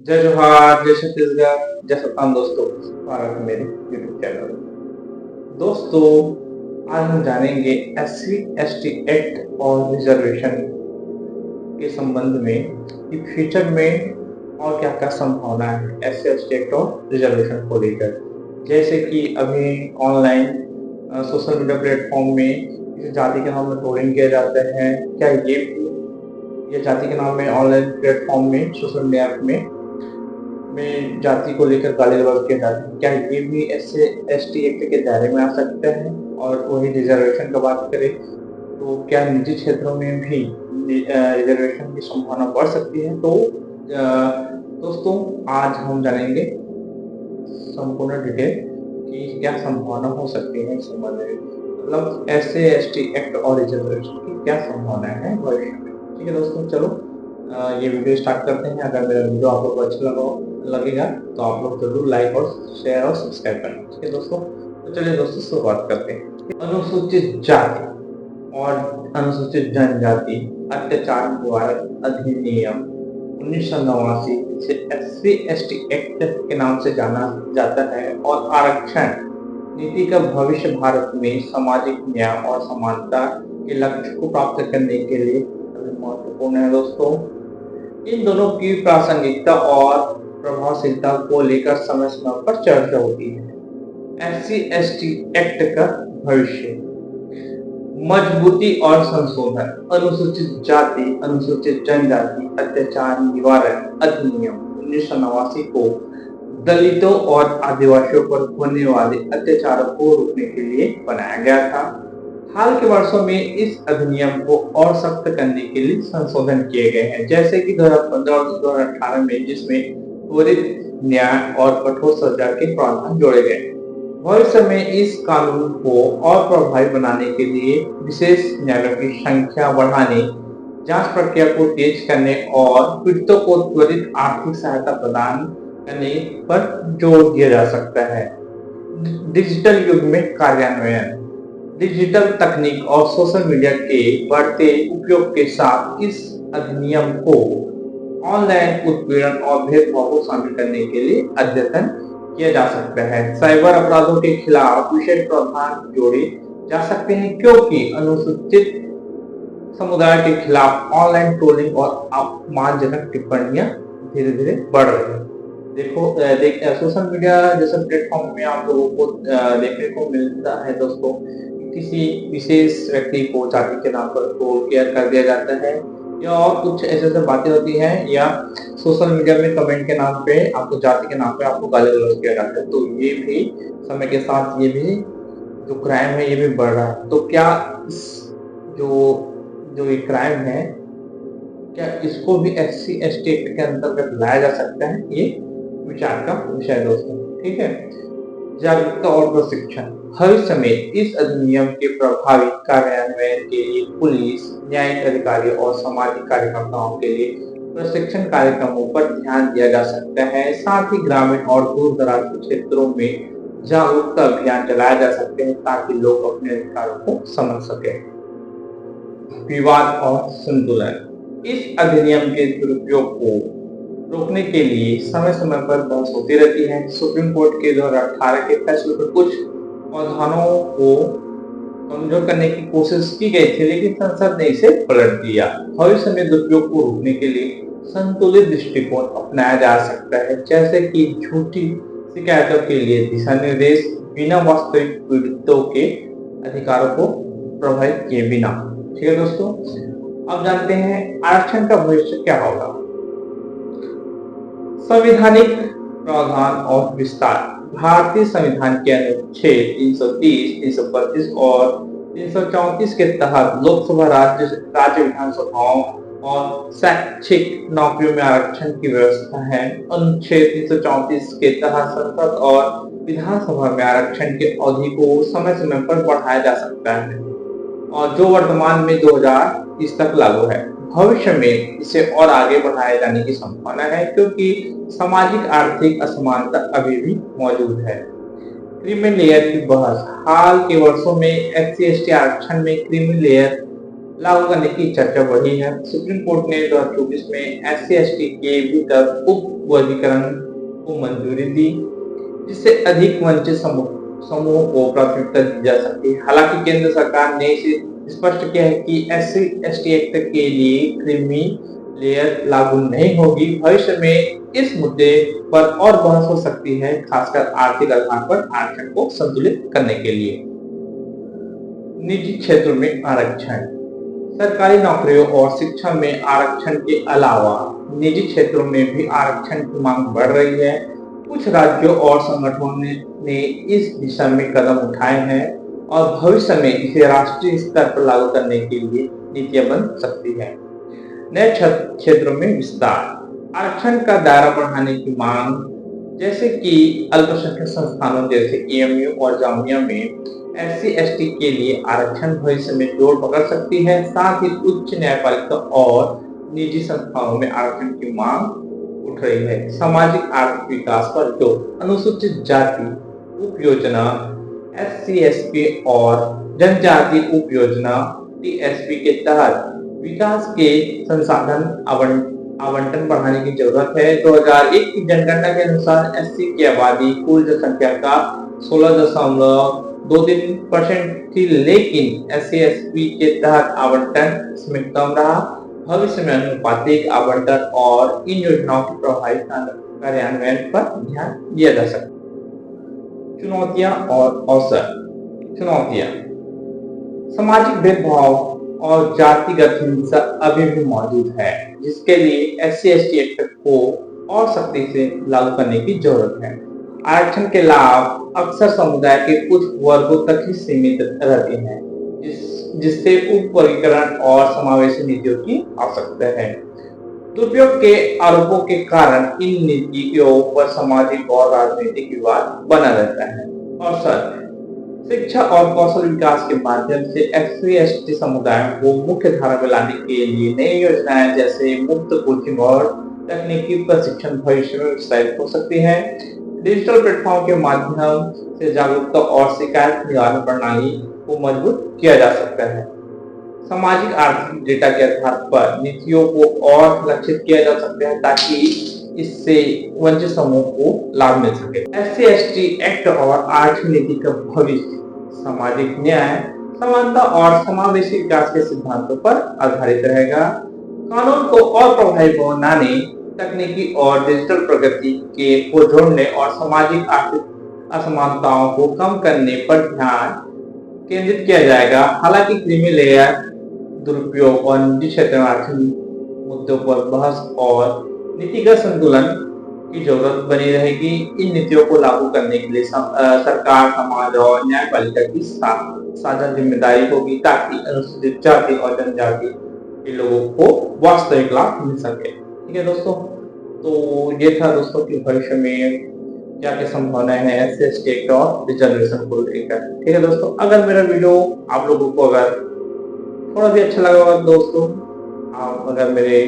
जय जोहार, जय छत्तीसगढ़, जय सत्तान दोस्तों। स्वागत है मेरे यूट्यूब चैनल में। दोस्तों, आज हम जानेंगे एससी एसटी एक्ट और रिजर्वेशन के संबंध में कि फ्यूचर में और क्या क्या संभावना है एससी एसटी एक्ट और रिजर्वेशन को लेकर। जैसे कि अभी ऑनलाइन सोशल मीडिया प्लेटफॉर्म में किसी जाति के नाम में ट्रोलिंग किया जाता है, क्या ये जाति के नाम में ऑनलाइन प्लेटफॉर्म में सोशल मीडिया में जाति को लेकर गाली गलौज किया जाता है, क्या ये भी एससी एसटी एक्ट के दायरे में आ सकता है? और वही रिजर्वेशन का बात करें तो क्या निजी क्षेत्रों में भी रिजर्वेशन की संभावना बढ़ सकती है? तो दोस्तों, आज हम जानेंगे संपूर्ण डिटेल कि क्या संभावना हो सकती है इस संबंध में, मतलब एससी एसटी एक्ट और रिजर्वेशन की क्या संभावना है भविष्य में। ठीक है दोस्तों, चलो ये वीडियो स्टार्ट करते हैं। अगर मेरा वीडियो आप लोग को अच्छा लगेगा तो आप लोग जरूर लाइक और शेयर और सब्सक्राइब करें। ठीक है दोस्तों, तो चलिए दोस्तों शुरुआत करते हैं। अनुसूचित जाति और अनुसूचित जनजाति अत्याचार निवारण अधिनियम 1989 से एससी एसटी एक्ट के नाम से जाना जाता है और आरक्षण नीति का भविष्य भारत में सामाजिक न्याय और समानता के लक्ष्य को प्राप्त करने के लिए महत्वपूर्ण है। दोस्तों, इन दोनों की प्रासंगिकता और प्रभावशीलता को लेकर समय समय पर चर्चा होती है। एससी एसटी एक्ट का भविष्य, मजबूती और संशोधन। अनुसूचित जाति अनुसूचित जनजाति अत्याचार निवारण अधिनियम 1989 को दलितों और आदिवासियों पर होने वाले अत्याचारों को रोकने के लिए बनाया गया था। हाल के वर्षों में इस अधिनियम को और सख्त करने के लिए संशोधन किए गए हैं, जैसे कि 2015 और 2018 में, जिसमें त्वरित न्याय और कठोर सजा के प्रावधान जोड़े गए। भविष्य में इस कानून को और प्रभावी बनाने के लिए विशेष न्यायालयों की संख्या बढ़ाने, जांच प्रक्रिया को तेज करने और पीड़ितों को त्वरित आर्थिक सहायता प्रदान करने पर जोर दिया जा सकता है। डिजिटल युग में कार्यान्वयन। डिजिटल तकनीक और सोशल मीडिया के बढ़ते उपयोग के साथ इस अधिनियम को ऑनलाइन उत्पीड़न और भेदभाव को शामिल करने के लिए अद्यतन किया जा सकता है। साइबर अपराधों के खिलाफ विशेष प्रावधान जोड़े जा सकते हैं, क्योंकि अनुसूचित समुदाय के खिलाफ ऑनलाइन ट्रोलिंग और अपमानजनक टिप्पणियां धीरे धीरे बढ़ रही हैं। सोशल मीडिया जैसे प्लेटफॉर्म में आप लोगों को देखने को मिलता है दोस्तों, किसी विशेष व्यक्ति को जाति के नाम पर ट्रोल कर दिया जाता है, या और कुछ ऐसे बातें होती हैं, या सोशल मीडिया में कमेंट के नाम पे आपको जाति के नाम पे आपको गाली गलौज किया जाता है। तो ये भी समय के साथ ये भी जो क्राइम है ये भी बढ़ रहा है। तो क्या इस जो जो ये क्राइम है, क्या इसको भी एससी एसटी एक्ट के अंतर्गत लाया जा सकता है? ये विचार का विषय है दोस्तों। ठीक है, जागरूकता और प्रशिक्षण। भविष्य में इस अधिनियम के प्रभावी कार्यान्वयन के लिए पुलिस, न्यायिक अधिकारी और सामाजिक कार्यकर्ताओं के लिए प्रशिक्षण कार्यक्रमों पर ध्यान दिया जा सकता है। साथ ही ग्रामीण और दूर दराज के क्षेत्रों में जागरूकता अभियान चलाया जा सकते हैं, ताकि लोग अपने अधिकारों को समझ सके। विवाद और संतुलन। इस अधिनियम के दुरुपयोग को रोकने के लिए समय समय पर बहस होती रहती है। सुप्रीम कोर्ट के 2018 के फैसले पर कुछ प्रावधानों को कमजोर करने की कोशिश की गई थी, लेकिन संसद ने इसे पलट दिया। भविष्य में दुरुपयोग को रोकने के लिए संतुलित दृष्टिकोण अपनाया जा सकता है, जैसे कि झूठी शिकायतों के लिए दिशा निर्देश, बिना वास्तविक पीड़ितों के अधिकारों को प्रभावित किए बिना। ठीक है दोस्तों, अब जानते हैं आरक्षण का भविष्य क्या होगा। संवैधानिक प्रावधान और विस्तार। भारतीय संविधान के अनुच्छेद 330, 325 और 334 के तहत लोकसभा, राज्य विधानसभाओं और शैक्षिक नौकरियों में आरक्षण की व्यवस्था है। अनुच्छेद 334 के तहत संसद और विधानसभा में आरक्षण की अवधि को समय समय पर बढ़ाया जा सकता है, और जो वर्तमान में 2030 तक लागू है। भविष्य में इसे और आगे बढ़ाए जाने की संभावना है, क्योंकि सामाजिक आर्थिक असमानता अभी भी मौजूद है। क्रीमी लेयर की बहस। हाल के वर्षों में एससी एसटी आरक्षण में क्रीमी लेयर लागू करने की चर्चा बढ़ी है। सुप्रीम कोर्ट ने 2024 में SC/ST के भीतर उप वर्गीकरण को मंजूरी दी, जिससे अधिक वंचित समूहों को प्राथमिकता दी जा सकती है। हालांकि केंद्र सरकार ने इसे स्पष्ट किया है कि SC/ST एक्ट के लिए क्रीमी लेयर लागू नहीं होगी। भविष्य में इस मुद्दे पर और बहस हो सकती है, खासकर आर्थिक आधार पर आरक्षण को संतुलित करने के लिए। निजी क्षेत्रों में आरक्षण। सरकारी नौकरियों और शिक्षा में आरक्षण के अलावा निजी क्षेत्रों में भी आरक्षण की मांग बढ़ रही है। कुछ राज्यों और संगठनों ने इस दिशा में कदम उठाए हैं और भविष्य में इसे राष्ट्रीय स्तर पर लागू करने के लिए नीतियां बन सकती है। नए क्षेत्रों में विस्तार। आरक्षण का दायरा बढ़ाने की मांग, जैसे कि अल्पसंख्यक संस्थानों जैसे AMU और जामिया में SC/ST के लिए आरक्षण भविष्य में जोर पकड़ सकती है। साथ ही उच्च न्यायपालिका और निजी संस्थानों में आरक्षण की मांग उठ रही है। सामाजिक आर्थिक विकास पर जोर। अनुसूचित जाति उप योजना SC/ST और जनजाति उप योजना TSP के तहत विकास के संसाधन आवंटन बढ़ाने की जरूरत है। 2001 की जनगणना के अनुसार SC की आबादी कुल जनसंख्या का 16.23% थी, लेकिन SC/ST के तहत आवंटन इसमें कम रहा। भविष्य में अनुपातिक आवंटन और इन योजनाओं के प्रभावी कार्यान्वयन पर ध्यान दिया जा सकता है। चुनौतियां और अवसर। चुनौतियां: सामाजिक भेदभाव और जातिगत हिंसा अभी भी मौजूद है, जिसके लिए SC/ST एक्ट को और सख्ती से लागू करने की जरूरत है। आरक्षण के लाभ अक्सर समुदाय के कुछ वर्गों तक ही सीमित रहते हैं, जिससे उप वर्गीकरण और समावेशी नीतियों की आवश्यकता है। दुरुपयोग के आरोपों के कारण इन नीतियों पर सामाजिक और राजनीतिक विवाद बना रहता है। अवसर: शिक्षा और कौशल विकास के माध्यम से SC/ST समुदाय को मुख्य धारा में लाने के लिए नई योजनाएं जैसे मुफ्त कोचिंग और तकनीकी प्रशिक्षण भविष्य में विस्तारित हो सकती है। डिजिटल प्लेटफॉर्म के माध्यम से जागरूकता और शिकायत निवारण प्रणाली को मजबूत किया जा सकता है। सामाजिक आर्थिक डेटा के आधार पर नीतियों को और लक्षित किया जा सकता है, ताकि इससे वंचित समूह को लाभ मिल सके। SC/ST एक्ट और आर्थिक नीति का भविष्य सामाजिक न्याय, समानता और समावेशी विकास के सिद्धांतों पर आधारित रहेगा। कानून को और प्रभावी बनाने, तकनीकी और डिजिटल प्रगति को जोड़ने और सामाजिक आर्थिक असमानताओं को कम करने पर ध्यान केंद्रित किया जाएगा। हालांकि क्रीमी लेयर, दुरुपयोग और निजी क्षेत्र में आर्थिक मुद्दों पर बहस और नीतिगत संतुलन की जरूरत बनी रहेगी। इन नीतियों को लागू करने के लिए सरकार, समाज और न्यायपालिका की साझा जिम्मेदारी होगी, ताकि अनुसूचित जाति और जनजाति के लोगों को वास्तविक लाभ मिल सके। ठीक है दोस्तों, तो ये था दोस्तों कि भविष्य में क्या क्या संभावनाएं हैं SC/ST एक्ट और रिजर्वेशन को लेकर। ठीक है दोस्तों, अगर मेरा वीडियो आप लोगों को अगर थोड़ा भी अच्छा लगा होगा दोस्तों, आप अगर मेरे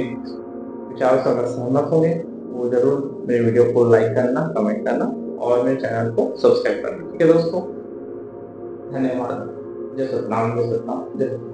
विचारों से अगर सहमत होंगे वो जरूर मेरे वीडियो को लाइक करना, कमेंट करना और मेरे चैनल को सब्सक्राइब करना। ठीक है दोस्तों, धन्यवाद। जय सतनाम, जय सतनाम, जय सतनाम।